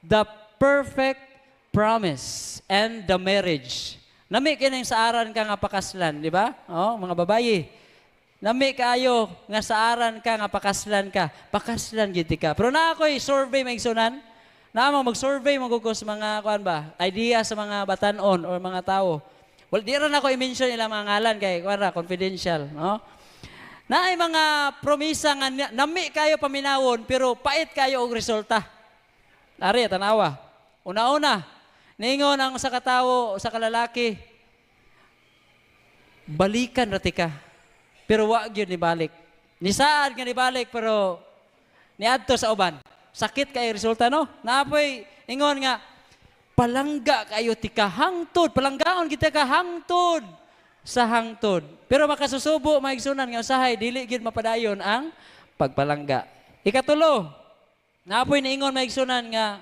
the perfect promise and the marriage. Nami kinang saaran ka nga pakaslan, di ba? Oh, mga babayi. Nami kayo nga saaran ka nga pakaslan ka. Pakaslan gid ka. Pero na ako'y survey maigsunan. Na mo mag-survey magugos mga kuan ba? Idea sa mga batanon or mga tao. Well, di rin ako i-mention ilang mga ngalan kay kuan ra confidential, no? Na ay mga promisa nga nami kayo paminawon pero pait kayo og resulta. Ari tanawa. Una-una, ningon ang sa katawo sa kalalaki, balikan rati ka. Pero wa gyud ni balik. Ni saad nga ni balik pero niadto sa uban. Sakit kay resulta no. Napoy ingon nga palangga kayo ti kahangtod, palanggaon kita kahangtod sa hangtod. Pero makasusubo maigsunan nga usahay dili gyud mapadayon ang pagpalangga. Ikatulo, napoy niingon maigsunan nga